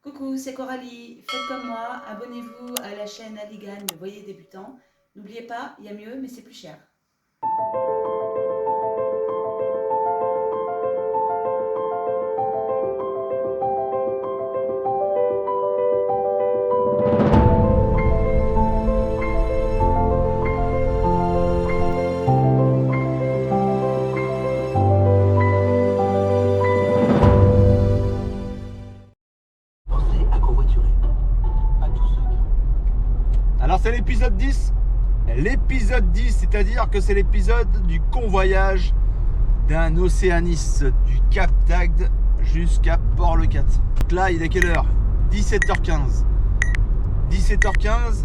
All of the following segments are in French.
Coucou, c'est Coralie. Faites comme moi, abonnez-vous à la chaîne Aligan de Voilier Débutant. N'oubliez pas, il y a mieux, mais c'est plus cher. Alors c'est l'épisode 10. L'épisode 10, c'est-à-dire que c'est l'épisode du convoyage d'un océaniste du Cap d'Agde jusqu'à Port-le-Cat. Donc là, il est quelle heure? 17h15. 17h15.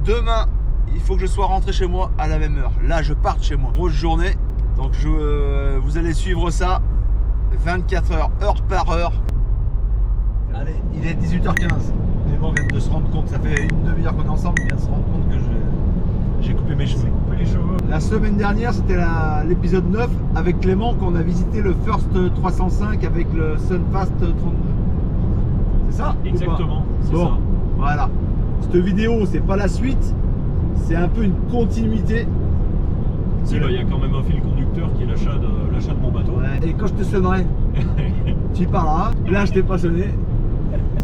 Demain, il faut que je sois rentré chez moi à la même heure. Là, je parte chez moi. Grosse journée. Donc vous allez suivre ça 24 heures, heure par heure. Allez, il est 18h15. Clément vient de se rendre compte, ça fait une demi-heure qu'on est ensemble, il vient de se rendre compte que j'ai coupé mes cheveux. La semaine dernière, c'était l'épisode 9 avec Clément qu'on a visité le First 305 avec le Sunfast 32. C'est ça? Exactement, c'est bon, ça. Voilà. Cette vidéo, c'est pas la suite, c'est un peu une continuité. Si, il y a quand même un fil conducteur qui est l'achat de mon bateau. Ouais. Et quand je te sonnerai, tu parleras. Là, je t'ai pas sonné.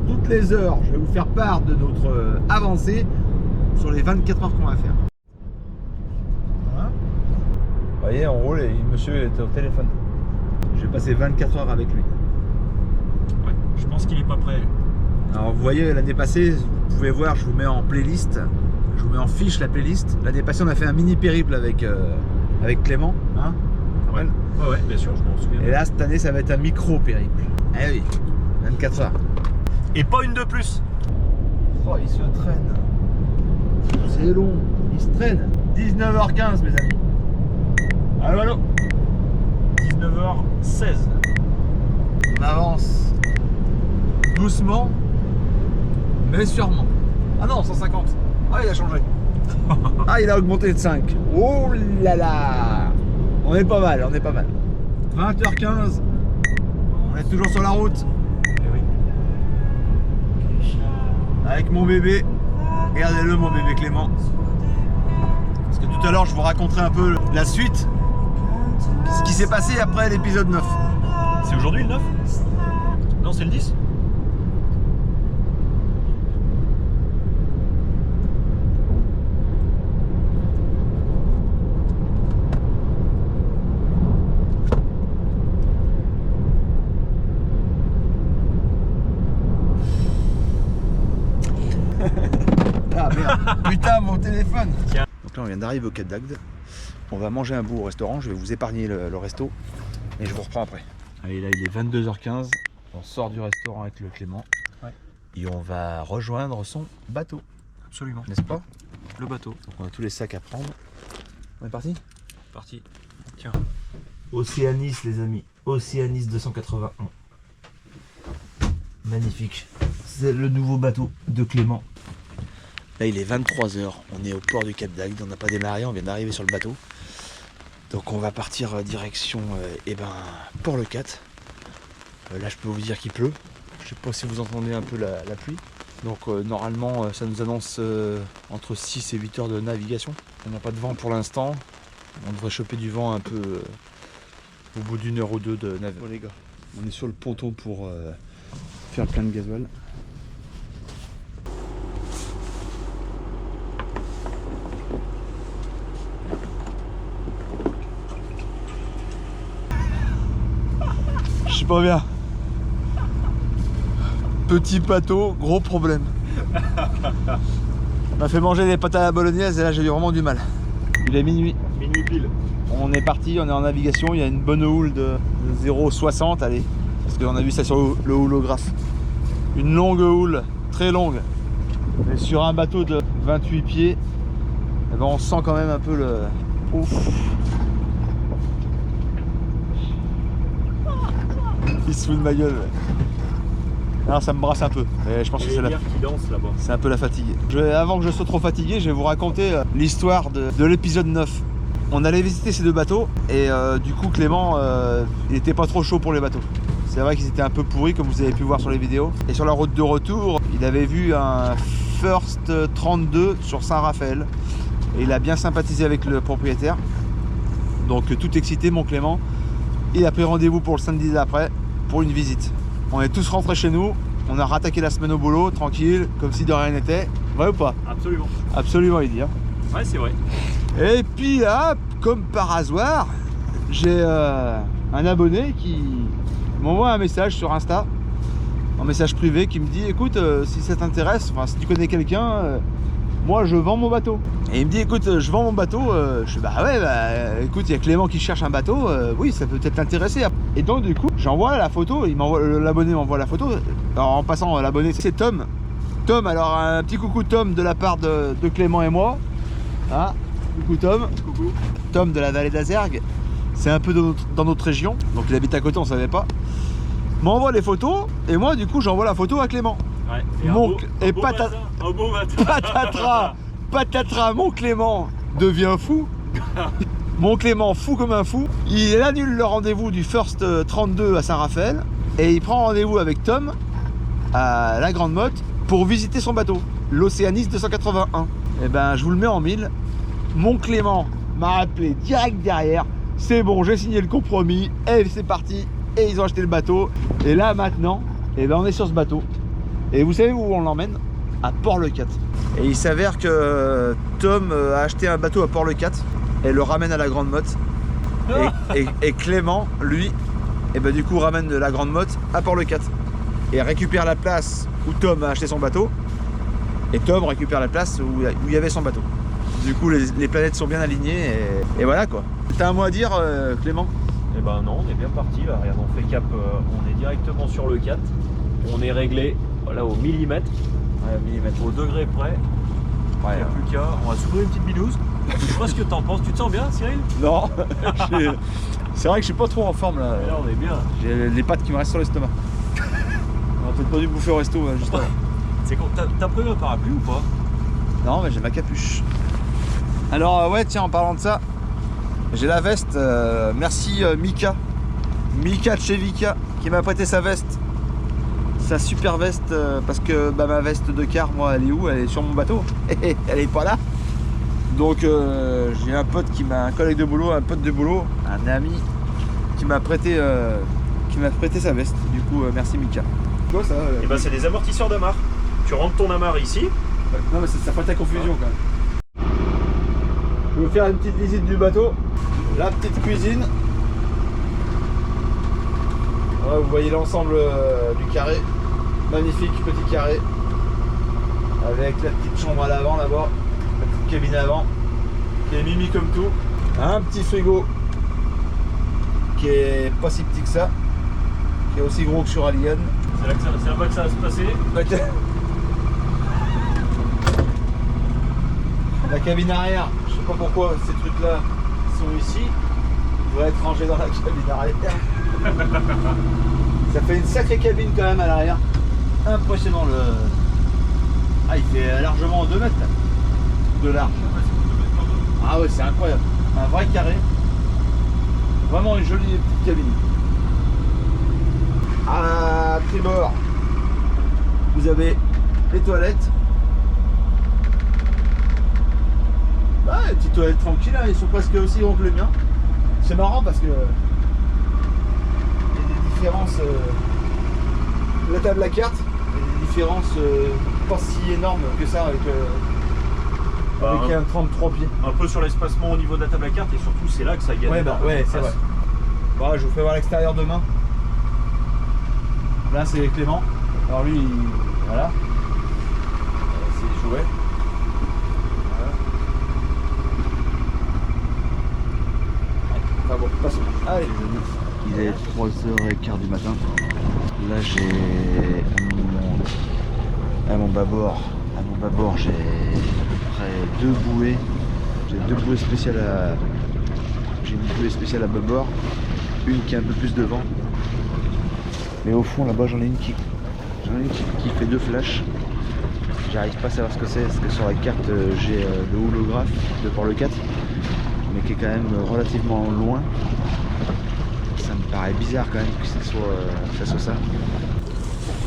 Toutes les heures, je vais vous faire part de notre avancée sur les 24 heures qu'on va faire. Voilà. Vous voyez, on roule et monsieur est au téléphone. Je vais passer 24 heures avec lui. Ouais, je pense qu'il est pas prêt. Alors vous voyez, l'année passée, vous pouvez voir, je vous mets en playlist, je vous mets en fiche la playlist. L'année passée, on a fait un mini périple avec Clément. Hein, Ouais, bien sûr, je m'en souviens. et là, cette année, ça va être un micro périple. Eh oui, 24 heures. Et pas une de plus. Oh, il se traîne. C'est long, il se traîne. 19h15, mes amis. Allô, allô. 19h16. On avance doucement, mais sûrement. Ah non, 150. Ah, il a changé. Ah, il a augmenté de 5. Oh là là. On est pas mal, on est pas mal. 20h15. On est toujours sur la route. Eh oui. Avec mon bébé. Regardez-le, mon bébé Clément. Parce que tout à l'heure, je vous raconterai un peu la suite. Ce qui s'est passé après l'épisode 9. C'est aujourd'hui le 9? Non, c'est le 10? Ah merde. Putain, mon téléphone. Tiens. Donc là, on vient d'arriver au Cap d'Agde. On va manger un bout au restaurant. Je vais vous épargner le resto. Et je vous reprends après. Allez, là, il est 22h15. On sort du restaurant avec le Clément. Ouais. Et on va rejoindre son bateau. Absolument. N'est-ce pas? Le bateau. Donc on a tous les sacs à prendre. On est parti? Parti. Tiens. Océanis, les amis. Océanis 281. Magnifique. C'est le nouveau bateau de Clément. Là, il est 23h. On est au port du Cap d'Agde. On n'a pas démarré. On vient d'arriver sur le bateau. Donc, on va partir direction Port-le-Cat. Là, je peux vous dire qu'il pleut. Je sais pas si vous entendez un peu la pluie. Donc, normalement, ça nous annonce entre 6 et 8 heures de navigation. On n'a pas de vent pour l'instant. On devrait choper du vent un peu au bout d'une heure ou deux de navigation. Bon, les gars, on est sur le ponton pour faire plein de gasoil. Je suis pas bien. Petit bateau, gros problème. On m'a fait manger des pâtes à la bolognaise et là j'ai eu vraiment du mal. Il est minuit. Minuit pile. On est parti, on est en navigation, il y a une bonne houle de 0,60, allez, parce qu'on a vu ça sur le houlographe. Une longue houle, très longue. Mais sur un bateau de 28 pieds, eh ben on sent quand même un peu le... Ouf. Il se fout de ma gueule. Alors ça me brasse un peu. Et je pense que c'est la... qui danse là-bas. C'est un peu la fatigue. Avant que je sois trop fatigué, je vais vous raconter l'histoire de l'épisode 9. On allait visiter ces deux bateaux et du coup Clément il était pas trop chaud pour les bateaux. C'est vrai qu'ils étaient un peu pourris comme vous avez pu voir sur les vidéos. Et sur la route de retour, il avait vu un First 32 sur Saint-Raphaël. Et il a bien sympathisé avec le propriétaire. Donc tout excité, mon Clément. Il a pris rendez-vous pour le samedi d'après pour une visite. On est tous rentrés chez nous. On a rattaqué la semaine au boulot, tranquille, comme si de rien n'était. Vrai ou pas? Absolument. Absolument, il dit. Hein. Ouais, c'est vrai. Et puis là, comme par hasard, j'ai un abonné qui m'envoie un message sur Insta, un message privé qui me dit écoute, si ça t'intéresse, enfin si tu connais quelqu'un, moi je vends mon bateau. Et il me dit écoute, je vends mon bateau. Je dis bah ouais, bah écoute, il y a Clément qui cherche un bateau, oui, ça peut peut-être t'intéresser. Et donc du coup, j'envoie la photo, l'abonné m'envoie la photo. Alors en passant, l'abonné c'est Tom. Tom, alors un petit coucou Tom de la part de Clément et moi. Ah, coucou Tom. Coucou. Tom de la vallée d'Azergues. C'est un peu dans notre région, donc il habite à côté, on savait pas. M'envoie les photos et moi du coup j'envoie la photo à Clément. Ouais. Et un beau matin. Patatras, mon Clément devient fou. Mon Clément fou comme un fou. Il annule le rendez-vous du First 32 à Saint-Raphaël et il prend rendez-vous avec Tom à la Grande Motte pour visiter son bateau, l'Océanis 281. Et ben je vous le mets en mille. Mon Clément m'a appelé direct derrière. C'est bon, j'ai signé le compromis et c'est parti. Et ils ont acheté le bateau. Et là maintenant, et ben on est sur ce bateau. Et vous savez où on l'emmène? À Port-le-Cat. Et il s'avère que Tom a acheté un bateau à Port-le-Cat et le ramène à la Grande Motte. Et Clément, lui, et ben du coup ramène de la Grande Motte à Port-le-Cat. Et récupère la place où Tom a acheté son bateau. Et Tom récupère la place où il y avait son bateau. Du coup les planètes sont bien alignées et voilà quoi. T'as un mot à dire Clément? Eh ben non, on est bien parti là. Regarde, on fait cap, on est directement sur le 4. On est réglé voilà, au millimètre. Ouais, millimètre. Au degré près. Il n'y a plus qu'à. On va s'ouvrir une petite binouse. Je sais pas ce que t'en penses. Tu te sens bien, Cyril? Non. C'est vrai que je suis pas trop en forme là. Là, on est bien. J'ai les pattes qui me restent sur l'estomac. On a peut-être pas dû bouffer au resto juste avant. C'est con. T'as prévu un parapluie ou pas? Non, mais j'ai ma capuche. Alors ouais, tiens, en parlant de ça, j'ai la veste. Merci Mika de chez Vika qui m'a prêté sa veste. Sa super veste parce que bah, ma veste de car, moi, elle est où? Elle est sur mon bateau. Elle est pas là. Donc j'ai un pote un collègue de boulot, un pote de boulot, un ami qui m'a prêté sa veste. Du coup, merci Mika. Quoi ça Et ben c'est des amortisseurs d'amarre. Tu rentres ton amarre ici. Non mais ça fait ta confusion quand même. Je vais vous faire une petite visite du bateau. La petite cuisine. Ouais, vous voyez l'ensemble du carré. Magnifique petit carré. Avec la petite chambre à l'avant là-bas. La petite cabine avant. Qui est mimi comme tout. Un petit frigo. Qui est pas si petit que ça. Qui est aussi gros que sur Alien. C'est là-bas que ça va se passer. La cabine arrière, je sais pas pourquoi ces trucs là sont ici. Ils devraient être rangés dans la cabine arrière. Ça fait une sacrée cabine quand même à l'arrière. Impressionnant le. Ah, il fait largement 2 mètres là. De large. Ah ouais, c'est incroyable. Un vrai carré. Vraiment une jolie petite cabine. À tribord, vous avez les toilettes. Ah, les petites toilettes tranquilles, hein, ils sont presque aussi grands que le mien. C'est marrant parce que il y a des différences. La table à cartes, il y a des différences pas si énormes que ça avec un 33 pieds. Un peu sur l'espacement au niveau de la table à cartes et surtout c'est là que ça gagne. Ouais, bah, ouais, c'est vrai. Bon, je vous fais voir l'extérieur demain. Là c'est Clément. Alors lui, voilà. C'est jouet. Voilà. Enfin bon, passons. Allez. Il est 3h15 du matin. Là j'ai à mon bâbord, j'ai à peu près 2 bouées. J'ai 2 bouées spéciales à. J'ai une bouée spéciale à bâbord, une qui est un peu plus devant. Mais au fond là-bas j'en ai une qui fait 2 flashs. J'arrive pas à savoir ce que c'est, parce que sur la carte j'ai le holographe de Port-le-Cat, mais qui est quand même relativement loin. Ça me paraît bizarre quand même que ça soit ça.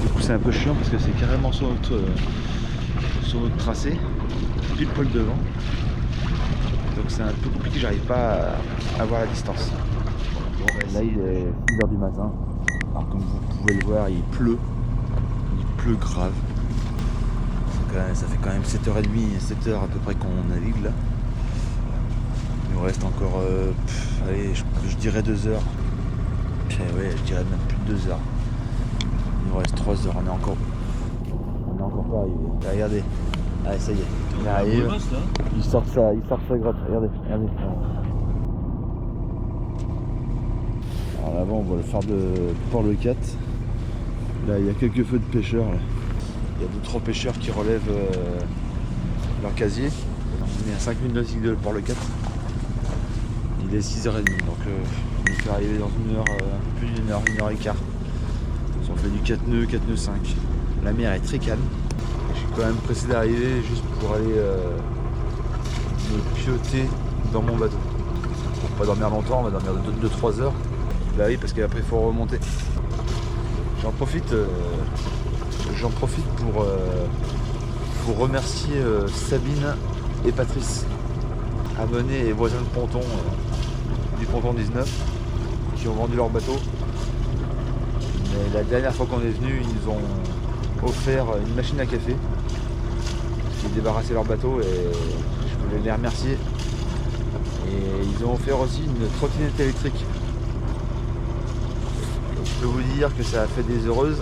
Du coup c'est un peu chiant parce que c'est carrément sur notre tracé, pile poil devant. Donc c'est un peu compliqué, j'arrive pas à voir la distance. Bon, là il est 6h du matin. Alors comme vous pouvez le voir, il pleut grave. Ça fait quand même 7h30, 7h à peu près qu'on navigue là. Il nous reste encore, allez, je dirais 2 heures. Ouais, je dirais même plus de 2 heures. Il nous reste 3 heures, on est encore pas arrivé. Là, regardez, allez, ça y est, il arrive. Ils sortent sa grotte, regardez. Alors là-bas, on voit le phare de Port-le-Cat. Là, il y a quelques feux de pêcheurs. Là. Il y a 2-3 pêcheurs qui relèvent leur casier. On est à 5 minutes nautiques de Port-le-Cat. Il est 6h30, donc on peut arriver dans une heure, un peu plus d'une heure, 1h15. On fait du 4 nœuds, 4 nœuds 5. La mer est très calme. Je suis quand même pressé d'arriver juste pour aller me pioter dans mon bateau. Pour pas dormir longtemps, on va dormir 2-3 heures. Bah oui, parce qu'après il faut remonter. J'en profite pour remercier Sabine et Patrice, abonnés et voisins de ponton du ponton 19, qui ont vendu leur bateau. Mais la dernière fois qu'on est venu, ils nous ont offert une machine à café qui débarrassait leur bateau et je voulais les remercier. Et ils ont offert aussi une trottinette électrique. Je peux vous dire que ça a fait des heureuses.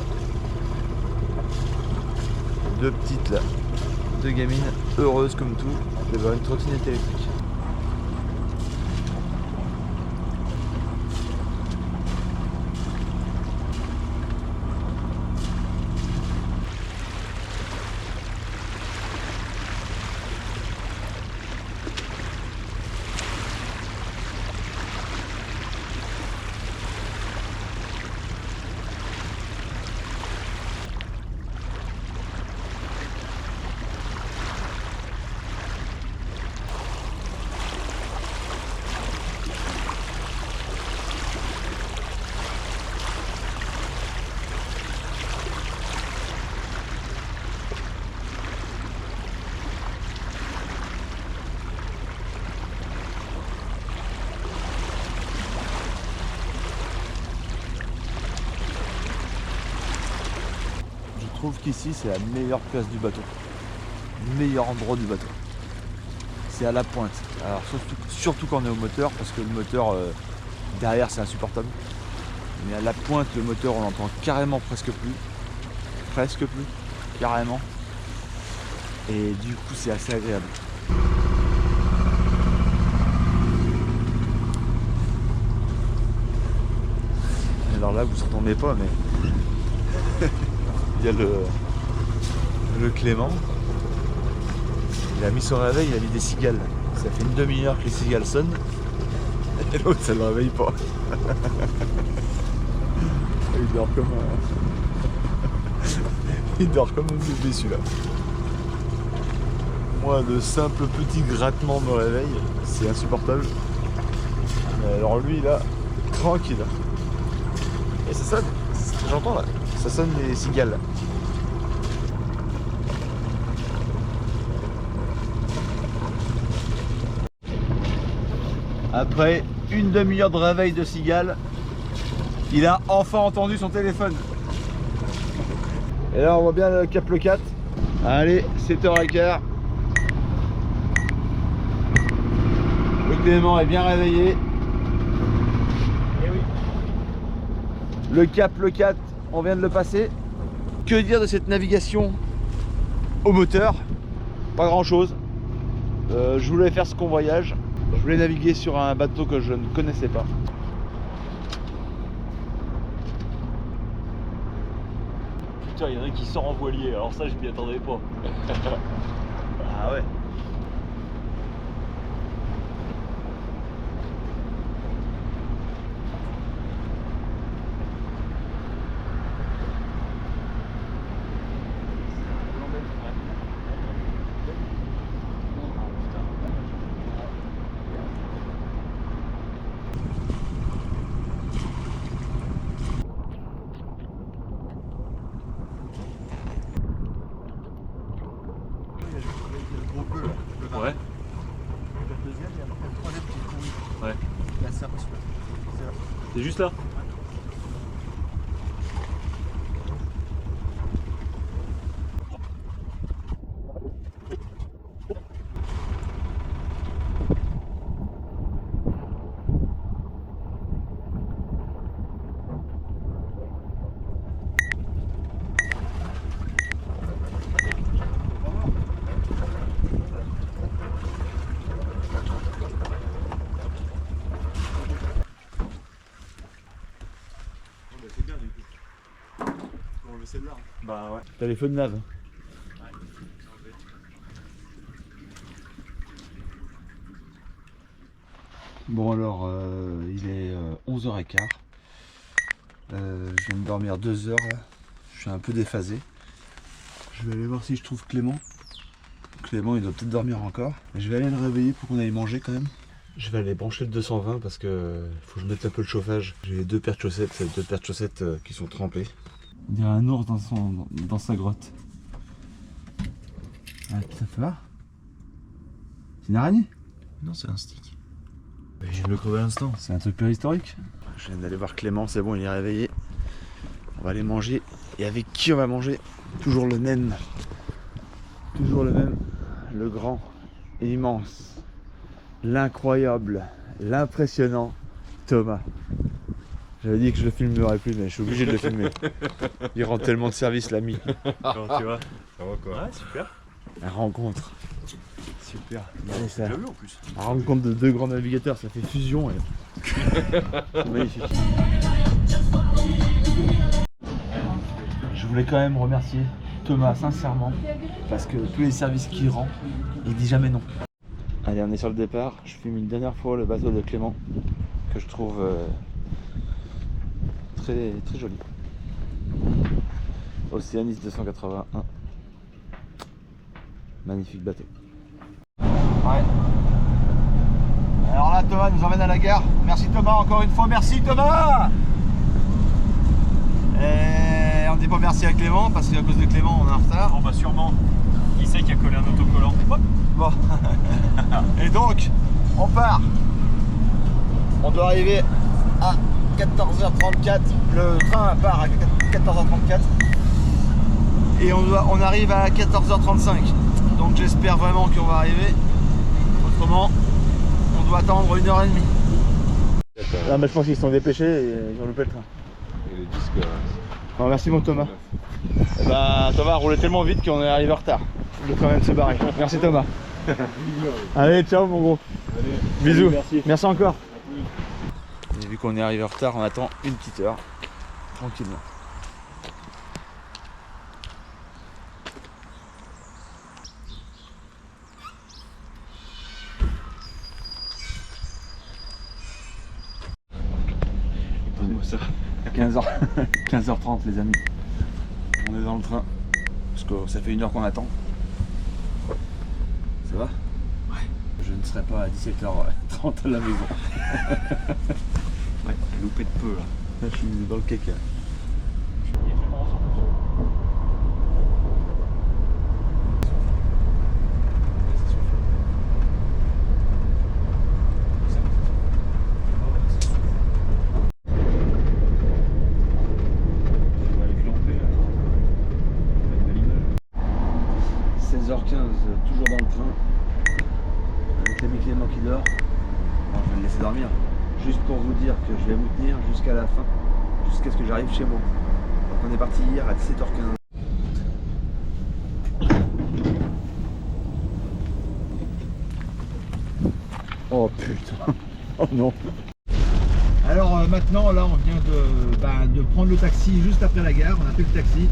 2 petites là, 2 gamines heureuses comme tout d'avoir une trottinette électrique. Je trouve qu'ici c'est la meilleure place du bateau, le meilleur endroit du bateau. C'est à la pointe. Alors surtout quand on est au moteur, parce que le moteur derrière c'est insupportable. Mais à la pointe, le moteur on l'entend carrément presque plus, carrément. Et du coup c'est assez agréable. Alors là vous entendez pas, mais il y a le Clément. Il a mis son réveil, il a mis des cigales. Ça fait une demi-heure que les cigales sonnent. Et l'autre ça le réveille pas. Il dort comme un bébé celui-là. Moi le simple petit grattement me réveille, c'est insupportable. Mais alors lui là, tranquille. Et c'est ça, c'est ce que j'entends là. Ça sonne les cigales. Après une demi-heure de réveil de cigales, il a enfin entendu son téléphone. Et là on voit bien le Cap Le 4. Allez, 7h15. Le Clément est bien réveillé. Et oui. Le Cap Le 4, on vient de le passer. Que dire de cette navigation au moteur? Pas grand chose. Je voulais faire ce convoyage. Je voulais naviguer sur un bateau que je ne connaissais pas. Putain, il y en a qui sort en voilier, alors ça je m'y attendais pas. Ah ouais. Ouais. Le deuxième et après le troisième qui est pourri. Ouais. Là, c'est impressionnant. C'est juste là. C'est bien du coup. Pour enlever celle-là. Bah ouais. T'as les feux de lave. Bon alors, il est 11h15. Je viens de dormir 2 heures là. Je suis un peu déphasé. Je vais aller voir si je trouve Clément. Clément il doit peut-être dormir encore. Je vais aller le réveiller pour qu'on aille manger quand même. Je vais aller brancher le 220 parce que faut que je mette un peu le chauffage. J'ai 2 paires de chaussettes, qui sont trempées. On dirait un ours dans sa grotte. Ah putain, ça va? C'est une araignée? Non, c'est un stick. Je viens de le crever à l'instant. C'est un truc préhistorique. Je viens d'aller voir Clément, c'est bon, il est réveillé. On va aller manger. Et avec qui on va manger? Toujours le même. Toujours le même. Le grand, l'immense, l'incroyable, l'impressionnant Thomas. J'avais dit que je le filmerais plus, mais je suis obligé de le filmer. Il rend tellement de service l'ami. Comment tu vois? Ça va quoi? Ouais, super. La rencontre. Super. Allez, ça. J'ai vu en plus. La rencontre de 2 grands navigateurs, ça fait fusion. C'est magnifique. Je voulais quand même remercier Thomas sincèrement parce que tous les services qu'il rend, il dit jamais non. Allez, on est sur le départ. Je filme une dernière fois le bateau de Clément que je trouve très, très joli. Océanis 281. Magnifique bateau. Ouais. Alors là, Thomas nous emmène à la gare. Merci Thomas, encore une fois. Merci Thomas. Et on dit pas merci à Clément parce qu'à cause de Clément, on est en retard. Bon bah sûrement. Qui c'est qui a collé un autocollant? Hop. Bon. Et donc, on part. On doit arriver à 14h34. Le train part à 14h34. Et on arrive à 14h35. Donc j'espère vraiment qu'on va arriver. Autrement, on doit attendre 1h30. Ah, mais je pense qu'ils se sont dépêchés et ils ont loupé le train. Et les disques. Bon, merci mon Thomas. Bah, Thomas a roulé tellement vite qu'on est arrivé en retard. Il faut quand même se barrer. Merci Thomas. Allez, ciao mon gros. Allez, bisous. merci. Merci encore. Et vu qu'on est arrivé en retard, on attend une petite heure. Tranquillement. Ça. 15h30 les amis. On est dans le train. Parce que ça fait 1 heure qu'on attend. Ça va? Ouais. Je ne serai pas à 17h30 à la maison. Ouais, loupé de peu là. Là je suis dans le caca. Toujours dans le train avec l'ami Clément qui dort. Alors, je vais le laisser dormir juste pour vous dire que je vais vous tenir jusqu'à la fin, jusqu'à ce que j'arrive chez moi. Donc on est parti hier à 17h15. Oh putain. Oh non. Alors maintenant là on vient de prendre le taxi juste après la gare. On a fait le taxi.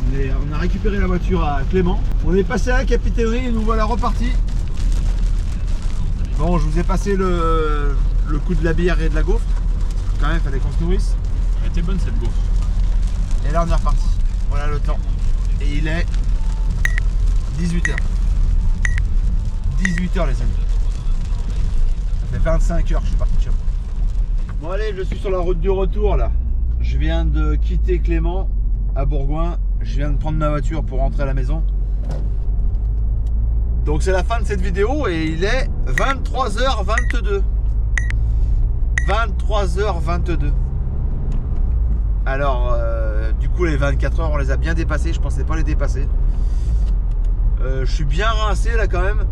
On a récupéré la voiture à Clément. On est passé à la capitainerie et nous voilà repartis. Bon, je vous ai passé le coup de la bière et de la gaufre. Quand même, il fallait qu'on se nourrisse. Elle était bonne cette gaufre. Et là, on est reparti. Voilà le temps. Et il est 18h. 18h, les amis. Ça fait 25h que je suis parti de chez moi. Bon, allez, je suis sur la route du retour là. Je viens de quitter Clément à Bourgoin. Je viens de prendre ma voiture pour rentrer à la maison. Donc c'est la fin de cette vidéo et il est 23h22. 23h22. Alors, du coup, les 24 heures, on les a bien dépassées. Je pensais pas les dépasser. Je suis bien rincé là quand même.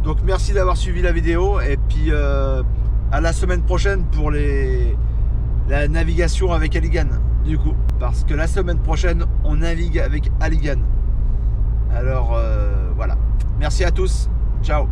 Donc merci d'avoir suivi la vidéo. Et puis à la semaine prochaine pour la navigation avec Halligan. Du coup, parce que la semaine prochaine, on navigue avec Halligan. Alors voilà. Merci à tous. Ciao.